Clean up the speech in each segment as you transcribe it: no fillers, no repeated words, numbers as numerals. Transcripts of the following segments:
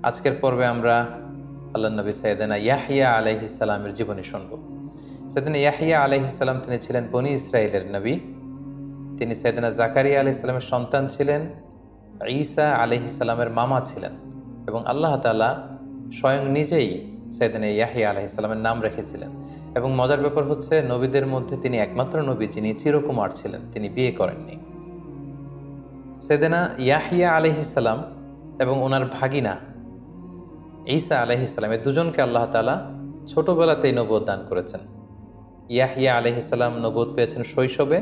আজকের পর্বে আমরা আল্লাহ নবী সাইয়েদনা ইয়াহইয়া আলাইহিস সালামের জীবনী শুনব। সাইয়েদনা ইয়াহইয়া আলাইহিস সালাম তিনি ছিলেন বনি ইসরাইলের নবী। তিনি সাইয়েদনা জাকারিয়া আলাইহিস সালামের সন্তান ছিলেন, ঈসা আলাইহিস সালামের মামা ছিলেন এবং আল্লাহ তাআলা স্বয়ং নিজেই সাইয়েদনা ইয়াহইয়া আলাইহিস সালামের নাম রেখেছিলেন। এবং মজার ব্যাপার হচ্ছে, নবীদের মধ্যে তিনি একমাত্র নবী যিনি চিরকুমার ছিলেন, তিনি বিয়ে করেননি। সাইয়েদনা ইয়াহইয়া আলাইহিস সালাম এবং ওনার ভাগিনা ঈসা আলাইহিস সালাম এই দুজনকে আল্লাহ তাআলা ছোটবেলাতেই নবুয়ত দান করেছেন। ইয়াহইয়া আলাইহিস সালাম নবুয়ত পেয়েছেন শৈশবে,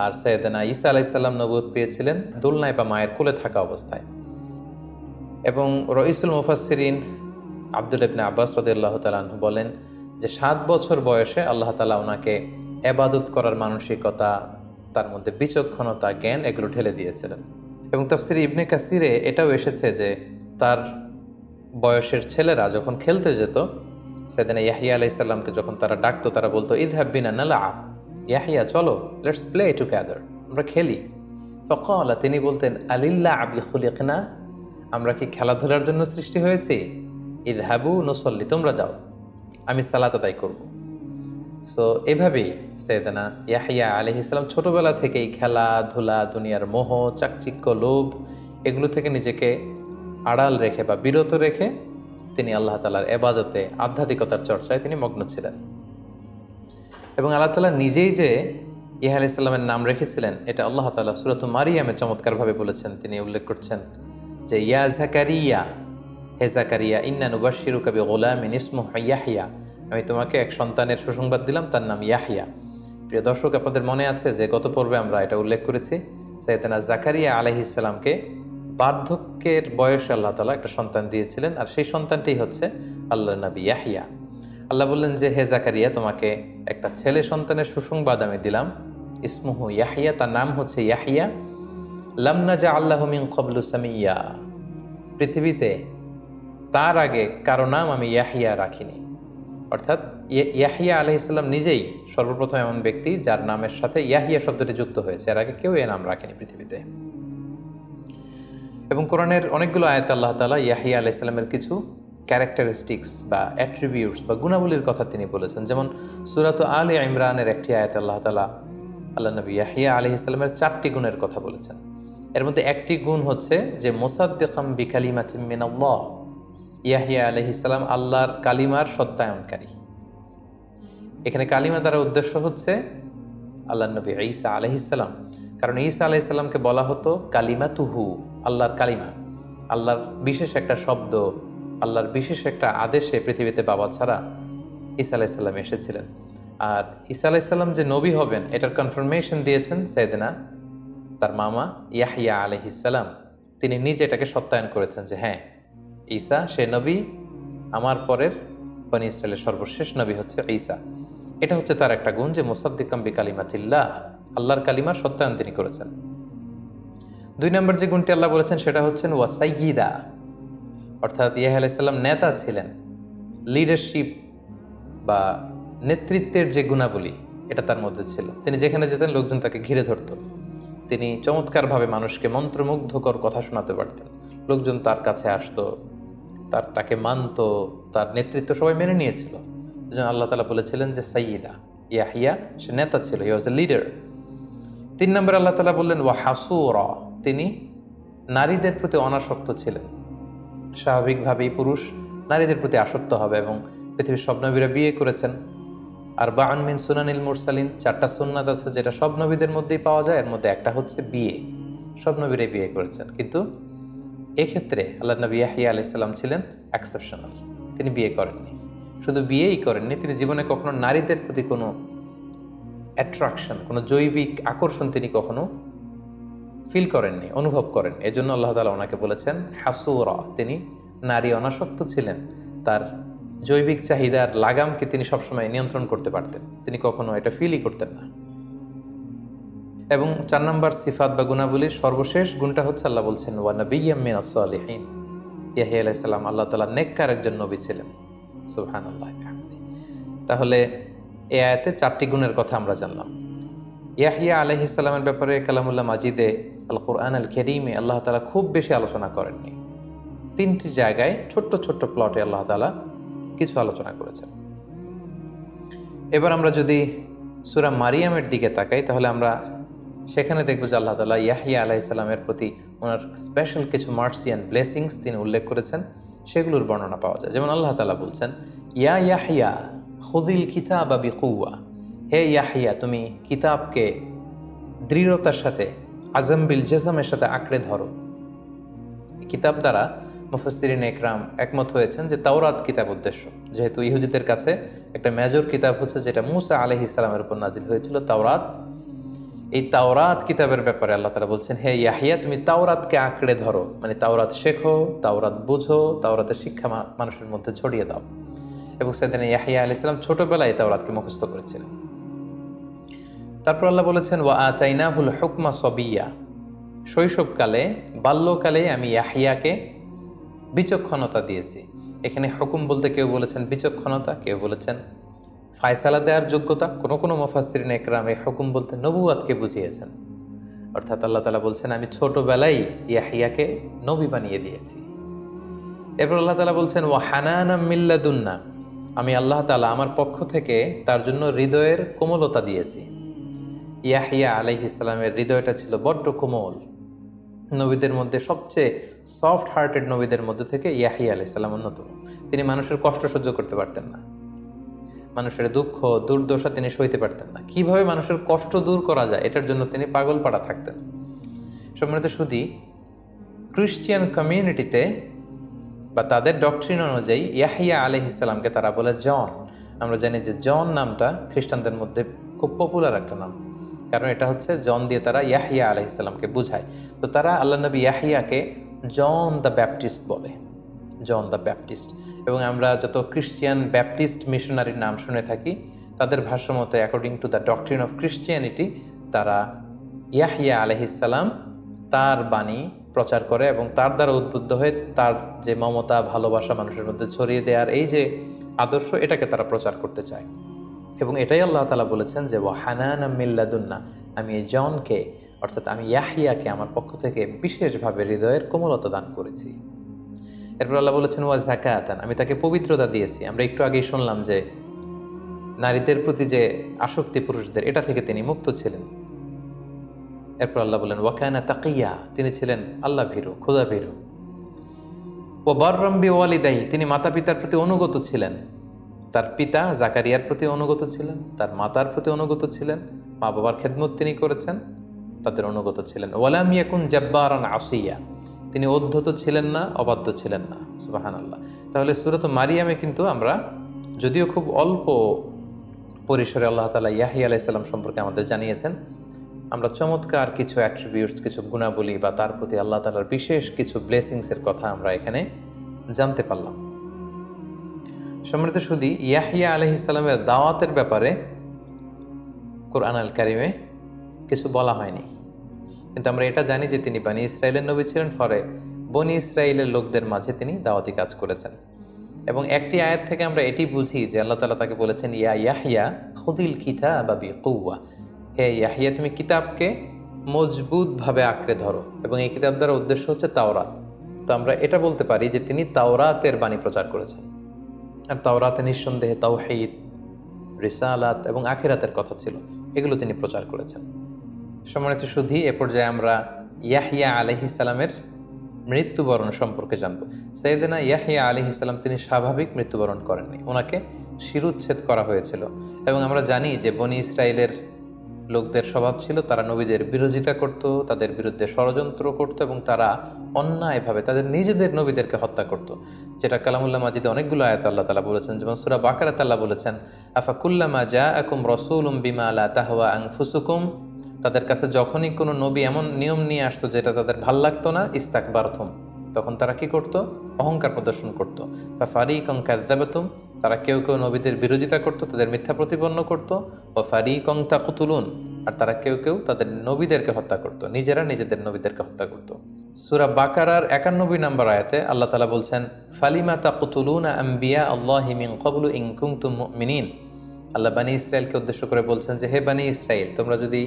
আর সাইয়েদনা ঈসা আলাইহিস সালাম নবুয়ত পেয়েছিলেন দোলনায় বা মায়ের কোলে থাকা অবস্থায়। এবং রইসুল মুফাসসিরিন আব্দুল্লাহ ইবনে আব্বাস রাদিয়াল্লাহু তাআলা আনহু বলেন যে 7 বছর বয়সে আল্লাহ তাআলা ওনাকে ইবাদত করার মানসিকতা, তার মধ্যে বিচক্ষণতা, জ্ঞান এগুলো ঢেলে দিয়েছিলেন। এবং তাফসিরে ইবনে কাসিরে এটাও এসেছে যে তার বয়সের ছেলেরা যখন খেলতে যেত, সাইয়েদনা ইয়াহইয়া আলাইহিস সালামকে যখন তারা ডাকতো, তারা বলতো ইযহাব বিনা নালআব, ইয়াহইয়া চলো, লেটস প্লে টুগেদার, আমরা খেলি। ফাকালা, তিনি বলতেন আলিল্লাহি খুলিকনা, আমরা কি খেলাধুলার জন্য সৃষ্টি হয়েছি? ইযহাবু নুসাল্লি, তোমরা যাও, আমি সালাত আদায় করব। সো এভাবেই সাইয়েদনা ইয়াহইয়া আলাইহিস সালাম ছোটবেলা থেকেই খেলাধুলা, দুনিয়ার মোহ, চাকচিক্য, লোভ এগুলো থেকে নিজেকে আড়াল রেখে বা বিরত রেখে তিনি আল্লাহ তাআলার ইবাদতে, আধ্যাত্মিকতার চর্চায় তিনি মগ্ন ছিলেন। এবং আল্লাহ তাআলা নিজেই যে ইয়াহইয়া আলাইহিস সালামের নাম রেখেছিলেন, এটা আল্লাহ তাআলা সূরাতুল মারিয়ামে চমৎকারভাবে বলেছেন। তিনি উল্লেখ করছেন যে ইয়া জাকারিয়া, হে জাকারিয়া, ইন্না নুবাশশিরুকা বিগুলামিন ইসমুহু ইয়াহইয়া, আমি তোমাকে এক সন্তানের সুসংবাদ দিলাম, তার নাম ইয়াহইয়া। প্রিয় দর্শক, আপনাদের মনে আছে যে গত পর্বে আমরা এটা উল্লেখ করেছি, সাইয়েদনা জাকারিয়া আলাইহিস সালামকে বার্ধক্যের বয়সে আল্লাহ তাআলা একটা সন্তান দিয়েছিলেন, আর সেই সন্তানটি হচ্ছে আল্লাহর নবী ইয়াহইয়া। আল্লাহ বললেন যে হে জাকারিয়া, তোমাকে একটা ছেলে সন্তানের সুসংবাদ আমি দিলাম, ইসমুহু ইয়াহইয়া, তার নাম হচ্ছে ইয়াহইয়া। লাম নাজআল লাহু মিন ক্বাবলু সামিয়্যা, পৃথিবীতে তার আগে কারো নাম আমি ইয়াহইয়া রাখিনি। অর্থাৎ ইয়াহইয়া আলাইহিস সালাম নিজেই সর্বপ্রথম এমন ব্যক্তি যার নামের সাথে ইয়াহইয়া শব্দটি যুক্ত হয়েছে, এর আগে কেউ এ নাম রাখেনি পৃথিবীতে। এবং কোরআনের অনেকগুলো আয়াতে আল্লাহ তাআলা ইয়াহইয়া আলাইহিস সালামের কিছু ক্যারেক্টারিস্টিক্স বা অ্যাট্রিবিউটস বা গুণাবলীর কথা তিনি বলেছেন। যেমন সূরাত আলে ইমরানের একটি আয়াতে আল্লাহ তাআলা আল্লাহ নবী ইয়াহইয়া আলাইহিস সালামের 4টি গুণের কথা বলেছেন। এর মধ্যে একটি গুণ হচ্ছে যে মুসাদ্দিকাম বিকালিমাতিন মিনাল্লাহ, ইয়াহইয়া আলাইহিস সালাম আল্লাহর কালিমার সত্যায়নকারী। এখানে কালিমা দ্বারা উদ্দেশ্য হচ্ছে আল্লাহ নবী ঈসা আলাইহিস সালাম, কারণ ঈসা আলাইহিস সালামকে বলা হতো কালিমাতুহু, আল্লাহর কালিমা, আল্লাহর বিশেষ একটা শব্দ, আল্লাহর বিশেষ একটা আদেশে পৃথিবীতে বাবা ছাড়া ঈসা আলাইহিস সালাম এসেছিলেন। আর ঈসা আলাইহিস সালাম যে নবী হবেন এটার কনফার্মেশন দিয়েছেন সাইয়েদনা তার মামা ইয়াহইয়া আলাইহিস সালাম। তিনি নিজে এটাকে সত্যায়ন করেছেন যে হ্যাঁ, ঈসা সে নবী, আমার পরের বনি ইসরাইলের সর্বশেষ নবী হচ্ছে ঈসা। এটা হচ্ছে তার একটা গুণ যে মুসাদ্দিকাম বিকালিমাতিল্লাহ, আল্লাহর কালিমার সত্যায়ন তিনি করেছেন। 2 নম্বর যে গুণটি আল্লাহ বলেছেন সেটা হচ্ছেন ওয়া সাইয়্যিদা, অর্থাৎ ইয়াহইয়া আলাইহিস সালাম নেতা ছিলেন। লিডারশিপ বা নেতৃত্বের যে গুণাবলী এটা তার মধ্যে ছিল। তিনি যেখানে যেতেন লোকজন তাকে ঘিরে ধরত। তিনি চমৎকারভাবে মানুষকে মন্ত্রমুগ্ধকর কথা শোনাতে পারতেন। লোকজন তার কাছে আসতো, তাকে মানত, তার নেতৃত্ব সবাই মেনে নিয়েছিল। এজন্য আল্লাহ তাআলা বলেছিলেন যে সাইয়্যিদা, ইয়াহইয়া সে নেতা ছিল, হি ওয়াজ এ লিডার। 3 নম্বরে আল্লাহ তাআলা বললেন ওয়া হাসুরা, তিনি নারীদের প্রতি অনাসক্ত ছিলেন। স্বাভাবিকভাবেই পুরুষ নারীদের প্রতি আসক্ত হবে, এবং পৃথিবীর সব নবীরা বিয়ে করেছেন। আর বা'আন মিন সুনানিল মুরসালিন, 4টা সুন্নাত আছে যেটা সব নবীদের মধ্যেই পাওয়া যায়, এর মধ্যে একটা হচ্ছে বিয়ে। সব নবীরাই বিয়ে করেছেন, কিন্তু এক্ষেত্রে আল্লাহ নবী ইয়াহইয়া আলাইহিস সালাম ছিলেন এক্সেপশনাল। তিনি বিয়ে করেননি। শুধু বিয়েই করেননি, তিনি জীবনে কখনো নারীদের প্রতি কোনো অ্যাট্রাকশন, কোনো জৈবিক আকর্ষণ তিনি কখনো ফিল করেননি, অনুভব করেন। এজন্য আল্লাহ তাআলা ওনাকে বলেছেন হাসুরা, তিনি নারী অনাসক্ত ছিলেন। তার জৈবিক চাহিদার লাগামকে তিনি সবসময় নিয়ন্ত্রণ করতে পারতেন, তিনি কখনো এটা ফিলই করতেন না। এবং 4 নম্বর সিফাত বা গুণাবলীর সর্বশেষ গুণটা হচ্ছে আল্লাহ বলছেন ওয়া নাবিয়্যাম মিনাস সালিহিন, ইয়াহইয়া আলাইহিস সালাম আল্লাহ তাআলার নেককার একজন নবী ছিলেন। সুবহানাল্লাহ। তাহলে এই আয়াতে 4টি গুণের কথা আমরা জানলাম। ইয়াহইয়া আলাইহিস সালামের ব্যাপারে কালামুল্লাহ মাজিদে আল কোরআন আল কারীমে আল্লাহ তাআলা খুব বেশি আলোচনা করেননি। তিনটি জায়গায় ছোট্ট ছোট্ট প্লটে আল্লাহ তাআলা কিছু আলোচনা করেছেন। এবার আমরা যদি সূরা মারিয়ামের দিকে তাকাই তাহলে আমরা সেখানে দেখব যে আল্লাহ তাআলা ইয়াহইয়া আলাইহিস সালামের প্রতি ওনার স্পেশাল কিছু মার্সি অ্যান্ড ব্লেসিংস তিনি উল্লেখ করেছেন, সেগুলোর বর্ণনা পাওয়া যায়। যেমন আল্লাহ তাআলা বলছেন, ইয়া ইয়াহইয়া খুযিল কিতাবা বিকুওয়া, হে ইয়াহইয়া তুমি কিতাবকে দৃঢ়তার সাথে, আজম বিল জাজমের সাথে আঁকড়ে ধরো। কিতাব দ্বারা মুফাসসিরিন একরাম একমত হয়েছেন যে তাওরাত কিতাব উদ্দেশ্য, যেহেতু ইহুদিদের কাছে একটা মেজর কিতাব হচ্ছে যেটা মূসা আলাইহিস সালামের উপর নাজিল হয়েছিল, তাওরাত। এই তাওরাত কিতাবের ব্যাপারে আল্লাহ তাআলা বলছেন, হে ইয়াহইয়া তুমি তাওরাতকে আঁকড়ে ধরো, মানে তাওরাত শেখো, তাওরাত বুঝো, তাওরাতের শিক্ষা মানুষের মধ্যে ছড়িয়ে দাও। এবং সেদিন ইয়াহইয়া আলাইহিস সালাম ছোটবেলায় তাওরাতকে মুখস্থ করেছিলেন। তারপর আল্লাহ বলেছেন, ওয়া আতাইনাহুল হুকমা সাবিয়্যা, শৈশবকালে বাল্যকালে আমি ইয়াহইয়াকে বিচক্ষণতা দিয়েছি। এখানে হুকুম বলতে কেউ বলেছেন বিচক্ষণতা, কেউ বলেছেন ফায়সালা দেওয়ার যোগ্যতা। কোনো কোনো মুফাসসিরিন একরাম এই হুকুম বলতে নবুয়াতকে বুঝিয়েছেন। অর্থাৎ আল্লাহ তাআলা বলছেন আমি ছোটবেলায় ইয়াহইয়াকে নবী বানিয়ে দিয়েছি। এরপর আল্লাহ তাআলা বলছেন, ওয়া হানানাম মিন লাদুন্না, আমি আল্লাহ তাআলা আমার পক্ষ থেকে তার জন্য হৃদয়ের কোমলতা দিয়েছি। ইয়াহইয়া আলাইহিস সালামের হৃদয়টা ছিল বড্ড কোমল। নবীদের মধ্যে সবচেয়ে সফট হার্টেড নবীদের মধ্যে থেকে ইয়াহইয়া আলাইহিস সালাম অন্যতম। তিনি মানুষের কষ্ট সহ্য করতে পারতেন না, মানুষের দুঃখ দুর্দশা তিনি সইতে পারতেন না। কিভাবে মানুষের কষ্ট দূর করা যায় এটার জন্য তিনি পাগল পাড়া থাকতেন। সম্মানিত শুধু ক্রিশ্চিয়ান কমিউনিটিতে বা তাদের ডক্ট্রিন অনুযায়ী ইয়াহইয়া আলাইহিস সালামকে তারা বলে জন। আমরা জানি যে জন নামটা খ্রিস্টানদের মধ্যে খুব পপুলার একটা নাম, কারণ এটা হচ্ছে জন দিয়ে তারা ইয়াহইয়া আলাইহিস সালামকে বোঝায়। তো তারা আল্লাহ নবী ইয়াহইয়াকে জন দ্য ব্যাপটিস্ট বলে, জন দ্য ব্যাপটিস্ট। এবং আমরা যত ক্রিশ্চিয়ান ব্যাপটিস্ট মিশনারির নাম শুনে থাকি তাদের ভাষ্য মতে according to the doctrine of Christianity তারা ইয়াহইয়া আলাইহিস সালাম তার বাণী প্রচার করে এবং তার দ্বারা উদ্বুদ্ধ হয়ে তার যে মমতা ভালোবাসা মানুষের মধ্যে ছড়িয়ে দেওয়ার এই যে আদর্শ, এটাকে তারা প্রচার করতে চায়। এবং এটাই আল্লাহ তাআলা বলেছেন যে ওয়া হানানাম মিন লাদুন্না, আমি এই জনকে অর্থাৎ আমি ইয়াহইয়াকে আমার পক্ষ থেকে বিশেষভাবে হৃদয়ের কোমলতা দান করেছি। এরপর আল্লাহ বলেছেন ওয়া যাকাতান, আমি তাকে পবিত্রতা দিয়েছি। আমরা একটু আগেই শুনলাম যে নারীদের প্রতি যে আসক্তি পুরুষদের, এটা থেকে তিনি মুক্ত ছিলেন। এরপর আল্লাহ বলেন ওয়া কানা তাকিয়া, তিনি ছিলেন আল্লাহ ভীরু, খোদা ভীরু। ওয়া বাররাম বিওয়ালিদাইহি, তিনি মাতা পিতার প্রতি অনুগত ছিলেন। তার পিতা জাকারিয়ার প্রতি অনুগত ছিলেন, তার মাতার প্রতি অনুগত ছিলেন, মা বাবার খেদমত তিনি করেছেন, তাদের অনুগত ছিলেন। ওয়ালাম ইয়াকুন জাব্বারান আসিয়া, তিনি অধ্যত ছিলেন না, অবাধ্য ছিলেন না। সুবহানাল্লাহ। তাহলে সূরাত মারিয়ামে কিন্তু আমরা যদিও খুব অল্প পরিসরে আল্লাহ তাআলা ইয়াহইয়া আলাইহিস সালাম সম্পর্কে আমাদের জানিয়েছেন, আমরা চমৎকার কিছু অ্যাট্রিবিউটস, কিছু গুণাবলী বা তার প্রতি আল্লাহ তাআলার বিশেষ কিছু ব্লেসিংসের কথা আমরা এখানে জানতে পারলাম। সম্মানিত শুধু ইয়াহইয়া আলাইহিস সালামের দাওয়াতের ব্যাপারে কোরআন আল কারিমে কিছু বলা হয়নি, কিন্তু আমরা এটা জানি যে তিনি বনী ইসরাইলের নবী ছিলেন, ফলে বনী ইসরাইলের লোকদের মাঝে তিনি দাওয়াতি কাজ করেছেন। এবং একটি আয়াত থেকে আমরা এটি বুঝি যে আল্লাহ তাআলা তাকে বলেছেন ইয়া ইয়াহইয়া খুযিল কিতাবা বিকুওয়া, হে ইয়াহইয়া তুমি কিতাবকে মজবুতভাবে আঁকড়ে ধরো। এবং এই কিতাব দ্বারা উদ্দেশ্য হচ্ছে তাওরাত। তো আমরা এটা বলতে পারি যে তিনি তাওরাতের বাণী প্রচার করেছেন। আর তাওরাতে নিঃসন্দেহে তাওহীদ, রিসালাত এবং আখিরাতের কথা ছিল, এগুলো তিনি প্রচার করেছেন। সম্মানিত শুধু এ পর্যায়ে আমরা ইয়াহইয়া আলাইহিস সালামের মৃত্যুবরণ সম্পর্কে জানব। সাইয়েদনা ইয়াহইয়া আলাইহিস সালাম তিনি স্বাভাবিক মৃত্যুবরণ করেননি, ওনাকে শিরুচ্ছেদ করা হয়েছিল। এবং আমরা জানি যে বনী ইসরাইলের লোকদের স্বভাব ছিল তারা নবীদের বিরোধিতা করত, তাদের বিরুদ্ধে ষড়যন্ত্র করত এবং তারা অন্যায়ভাবে তাদের নিজেদের নবীদেরকে হত্যা করত, যেটা কালামুল্লাহ মাজিদে অনেকগুলো আয়াত আল্লাহ তাআলা বলেছেন। যেমন সূরা বাকারাতে আল্লাহ বলেছেন আফা কুল্লামা জাআকুম রাসূলুম বিমা লা তাহওয়া আনফুসুকুম, তাদের কাছে যখনই কোনো নবী এমন নিয়ম নিয়ে আসতো যেটা তাদের ভাল লাগতো না, ইস্তাকবারতুম, তখন তারা কি করত? অহংকার প্রদর্শন করত। বা ফারিকং কাযযাবাতুম, তারা কেউ কেউ নবীদের বিরোধিতা করত, তাদের মিথ্যা প্রতিপন্ন করত। ও ফারিকং তাকতুলুন, আর তারা কেউ কেউ তাদের নবীদেরকে হত্যা করত, নিজেরা নিজেদের নবীদেরকে হত্যা করত। সূরা বাকারার 91 নম্বর আয়াতে আল্লাহ তাআলা বলছেন ফালিমা তাকতুলুনা আম্বিয়া আল্লাহি মিন ক্বাবলু ইন কুনতুম মুমিনিন। আল্লাহ বনী ইসরাইলকে উদ্দেশ্য করে বলছেন যে হে বনী ইসরাইল, তোমরা যদি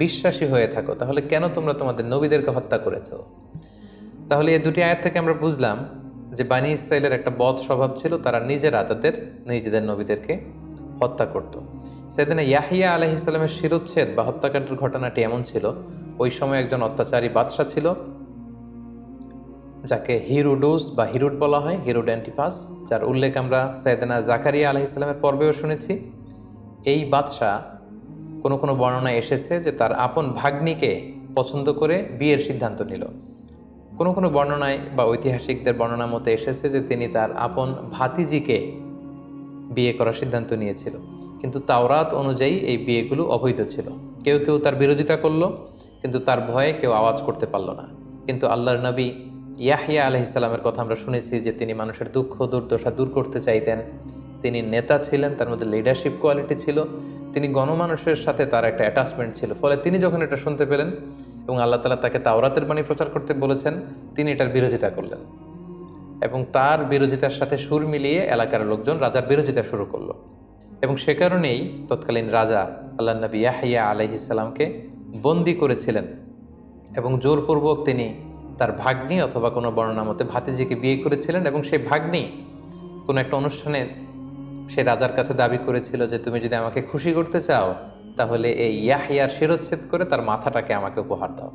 বিশ্বাসী হয়ে থাকো তাহলে কেন তোমরা তোমাদের নবীদেরকে হত্যা করেছো? তাহলে এই দুটি আয়াত থেকে আমরা বুঝলাম যে বানি ইসরায়েলের একটা বদ স্বভাব ছিল, তারা নিজেরা নিজেদের নবীদেরকে হত্যা করত। সেদিন ইয়াহিয়া আলাইহিস সালামের শিরোচ্ছেদ বা হত্যাকাণ্ডের ঘটনাটি এমন ছিল, ওই সময় একজন অত্যাচারী বাদশাহ ছিল যাকে হিরোডোস বা হিরুড বলা হয়, হিরুড অ্যান্টিপাস, যার উল্লেখ আমরা সৈয়দনা জাকারিয়া আলাইহিস সালামের পর্বেও শুনেছি। এই বাদশাহ কোনো কোনো বর্ণনায় এসেছে যে তার আপন ভাগ্নিকে পছন্দ করে বিয়ের সিদ্ধান্ত নিল। কোনো কোনো বর্ণনায় বা ঐতিহাসিকদের বর্ণনা মতে এসেছে যে তিনি তার আপন ভাতিজিকে বিয়ে করার সিদ্ধান্ত নিয়েছিল, কিন্তু তাওরাত অনুযায়ী এই বিয়েগুলো অবৈধ ছিল। কেউ কেউ তার বিরোধিতা করলো, কিন্তু তার ভয়ে কেউ আওয়াজ করতে পারল না। কিন্তু আল্লাহর নবী ইয়াহিয়া আলাইহিস সালামের কথা আমরা শুনেছি যে তিনি মানুষের দুঃখ দুর্দশা দূর করতে চাইতেন। তিনি নেতা ছিলেন, তার মধ্যে লিডারশিপ কোয়ালিটি ছিল, তিনি গণমানুষের সাথে তার একটা অ্যাটাচমেন্ট ছিল। ফলে তিনি যখন এটা শুনতে পেলেন এবং আল্লাহ তাআলা তাকে তাওরাতের বাণী প্রচার করতে বলেছেন, তিনি এটার বিরোধিতা করলেন এবং তার বিরোধিতার সাথে সুর মিলিয়ে এলাকার লোকজন রাজার বিরোধিতা শুরু করলো। এবং সে কারণেই তৎকালীন রাজা আল্লাহ নবী ইয়াহিয়া আলাইহিস সালামকে বন্দি করেছিলেন এবং জোরপূর্বক তিনি তার ভাগ্নি অথবা কোনো বর্ণনা মতে ভাতিজিকে বিয়ে করেছিলেন। এবং সেই ভাগ্নি কোনো একটা অনুষ্ঠানে সে রাজার কাছে দাবি করেছিল যে তুমি যদি আমাকে খুশি করতে চাও তাহলে এই ইয়াহিয়ার শিরোচ্ছেদ করে তার মাথাটাকে আমাকে উপহার দাও।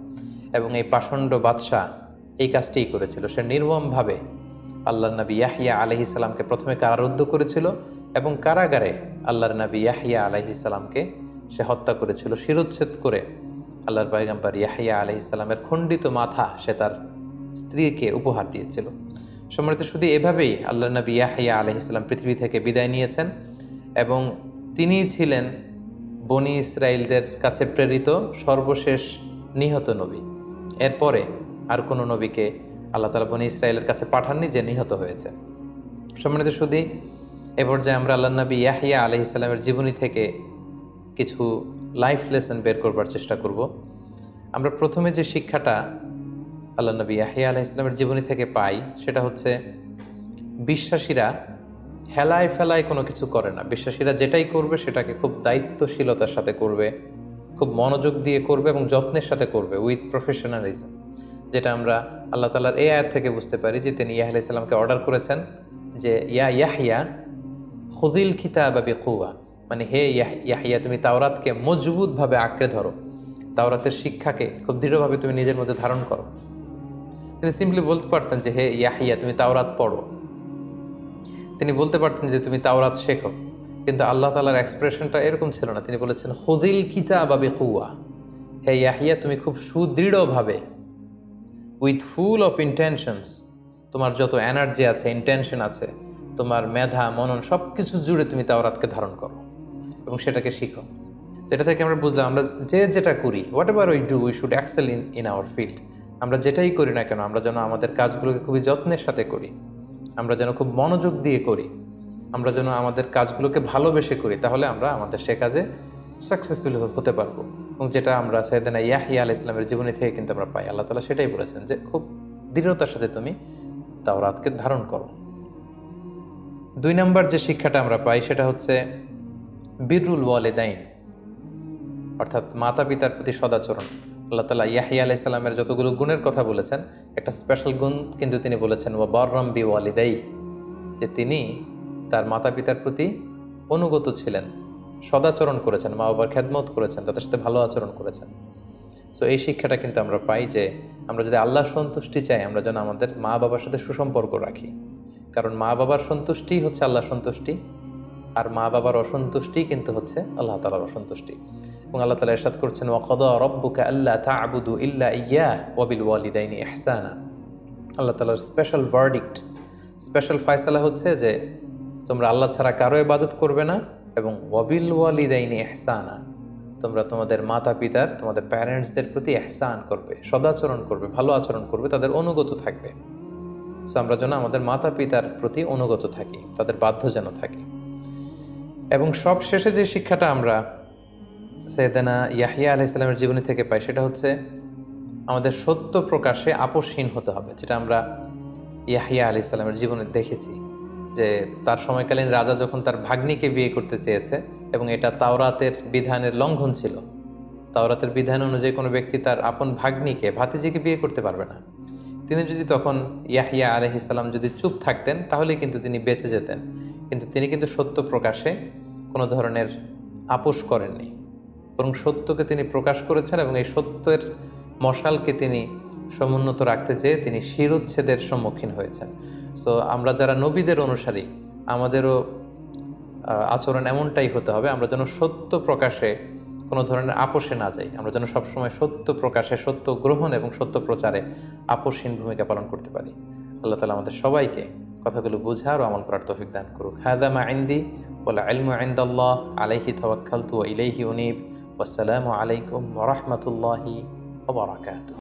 এবং এই পাষণ্ড বাদশাহ এই কাজটিই করেছিল। সে নির্মমভাবে আল্লাহর নবী ইয়াহিয়া আলাইহিস সালামকে প্রথমে কারারুদ্ধ করেছিল এবং কারাগারে আল্লাহর নবী ইয়াহিয়া আলাইহিস সালামকে সে হত্যা করেছিল। শিরোচ্ছেদ করে আল্লাহর পয়গম্বর ইয়াহিয়া আলাইহিস সালামের খণ্ডিত মাথা সে তার স্ত্রীকে উপহার দিয়েছিল। সম্মানিত শুধু এভাবেই আল্লাহর নবী ইয়াহিয়া আলাইহিস সালাম পৃথিবী থেকে বিদায় নিয়েছেন এবং তিনিই ছিলেন বনি ইসরায়েলদের কাছে প্রেরিত সর্বশেষ নিহত নবী। এরপরে আর কোনো নবীকে আল্লাহ তাআলা বনি ইসরায়েলের কাছে পাঠাননি যে নিহত হয়েছে। সম্মানিত শুধু এ পর্যায়ে আমরা আল্লাহর নবী ইয়াহিয়া আলাইহিস সালামের জীবনী থেকে কিছু লাইফ লেসন বের করবার চেষ্টা করব। আমরা প্রথমে যে শিক্ষাটা আল্লাহর নবী ইয়াহিয়া আলাইহিস সালামের জীবনী থেকে পাই সেটা হচ্ছে বিশ্বাসীরা হেলায় ফেলায় কোনো কিছু করে না। বিশ্বাসীরা যেটাই করবে সেটাকে খুব দায়িত্বশীলতার সাথে করবে, খুব মনোযোগ দিয়ে করবে এবং যত্নের সাথে করবে, উইথ প্রফেশনালিজম। যেটা আমরা আল্লাহ তাআলার এই আয়াত থেকে বুঝতে পারি যে তিনি ইয়াহিয়া আলাইহিস সালামকে অর্ডার করেছেন যে ইয়াহিয়া খুযিল কিতাবা বিকুওয়া, মানে হে ইয়াহিয়া তুমি তাওরাতকে মজবুতভাবে আঁকড়ে ধরো, তাওরাতের শিক্ষাকে খুব দৃঢ়ভাবে তুমি নিজের মধ্যে ধারণ করো। তিনি সিম্পলি বলতে পারতেন যে হে ইয়াহিয়া তুমি তাওরাত পড়ো, তিনি বলতে পারতেন যে তুমি তাওরাত শেখো, কিন্তু আল্লাহ তাআলার এক্সপ্রেশনটা এরকম ছিল না। তিনি বলেছেন খুযিল কিতাবা বিকুওয়া, হে ইয়াহিয়া তুমি খুব সুদৃঢ়ভাবে, উইথ ফুল অফ ইন্টেনশনস, তোমার যত এনার্জি আছে, ইন্টেনশন আছে, তোমার মেধা মনন সব কিছু জুড়ে তুমি তাওরাতকে ধারণ করো এবং সেটাকে শিখো। যেটা থেকে আমরা বুঝলাম আমরা যেটা করি, whatever we do, we should excel in our field. আমরা যেটাই করি না কেন আমরা যেন আমাদের কাজগুলোকে খুবই যত্নের সাথে করি, আমরা যেন খুব মনোযোগ দিয়ে করি, আমরা যেন আমাদের কাজগুলোকে ভালোবেসে করি, তাহলে আমরা আমাদের সে কাজে সাকসেসফুল হতে পারবো। এবং যেটা আমরা সাইয়েদনা ইয়াহিয়া আলাইহিস সালামের জীবনী থেকে কিন্তু আমরা পাই। আল্লাহ তাআলা সেটাই বলেছেন যে খুব দৃঢ়তার সাথে তুমি তাওরাতকে ধারণ করো। 2 নম্বর যে শিক্ষাটা আমরা পাই সেটা হচ্ছে বিররুল ওয়ালিদাইন, অর্থাৎ মাতা পিতার প্রতি সদাচরণ। আল্লাহ তাআলা ইয়াহিয়া আলাইহিস সালামের যতগুলো গুণের কথা বলেছেন, একটা স্পেশাল গুণ কিন্তু তিনি বলেছেন ওয়া বাররাম বিওয়ালিদাই, যে তিনি তার মাতা পিতার প্রতি অনুগত ছিলেন, সদাচরণ করেছেন, মা বাবার খেদমত করেছেন, তাদের সাথে ভালো আচরণ করেছেন। সো এই শিক্ষাটা কিন্তু আমরা পাই যে আমরা যদি আল্লাহর সন্তুষ্টি চাই আমরা যেন আমাদের মা বাবার সাথে সুসম্পর্ক রাখি, কারণ মা বাবার সন্তুষ্টি হচ্ছে আল্লাহর সন্তুষ্টি, আর মা বাবার অসন্তুষ্টি কিন্তু হচ্ছে আল্লাহ তাআলার অসন্তুষ্টি। এবং আল্লাহ তাআলা ইরশাদ করছেন ওয়া কাদা রাব্বুকা আল্লা তা'বুদু ইল্লা ইয়্যাহ ওয়া বিল ওয়ালিদাইনি ইহসানা। আল্লাহ তাআলার স্পেশাল ভার্ডিক্ট, স্পেশাল ফয়সালা হচ্ছে যে তোমরা আল্লাহ ছাড়া কারো ইবাদত করবে না এবং ওয়া বিল ওয়ালিদাইনি ইহসানা, তোমরা তোমাদের মাতা পিতার, তোমাদের প্যারেন্টসদের প্রতি ইহসান করবে, সদাচরণ করবে, ভালো আচরণ করবে, তাদের অনুগত থাকবে। সো আমরা যেন আমাদের মাতা পিতার প্রতি অনুগত থাকি, তাদের বাধ্য যেন থাকি। এবং সব শেষে যে শিক্ষাটা আমরা সাইয়েদনা ইয়াহিয়া আলাইহিস সালামের জীবনী থেকে পাই সেটা হচ্ছে আমাদের সত্য প্রকাশে আপোষহীন হতে হবে, যেটা আমরা ইয়াহিয়া আলাইহিস সালামের জীবনে দেখেছি যে তার সময়কালীন রাজা যখন তার ভাগ্নিকে বিয়ে করতে চেয়েছে এবং এটা তাওরাতের বিধানের লঙ্ঘন ছিল। তাওরাতের বিধান অনুযায়ী কোনো ব্যক্তি তার আপন ভাগ্নিকে, ভাতিজিকে বিয়ে করতে পারবে না। তিনি যদি তখন ইয়াহিয়া আলাইহিস সালাম যদি চুপ থাকতেন তাহলে কিন্তু তিনি বেঁচে যেতেন, কিন্তু তিনি কিন্তু সত্য প্রকাশে কোনো ধরনের আপোষ করেননি, বরং সত্যকে তিনি প্রকাশ করেছেন এবং এই সত্যের মশালকে তিনি সমুন্নত রাখতে যেয়ে তিনি শিরোচ্ছেদের সম্মুখীন হয়েছেন। সো আমরা যারা নবীদের অনুসারী, আমাদেরও আচরণ এমনটাই হতে হবে, আমরা যেন সত্য প্রকাশে কোনো ধরনের আপোষে না যাই, আমরা যেন সবসময় সত্য প্রকাশে, সত্য গ্রহণ এবং সত্য প্রচারে আপোষহীন ভূমিকা পালন করতে পারি। আল্লাহ তাআলা আমাদের সবাইকে কথাগুলো বোঝার ও আমল করার তৌফিক দান করুক। হাযা মা ইনদি ওয়াল ইলমু ইনদাল্লাহ আলাইহি তাওয়াক্কালতু ওয়া ইলাইহি উনীব। ওয়াসসালামু আলাইকুম ওয়া রাহমাতুল্লাহি ওয়া বারাকাতুহু।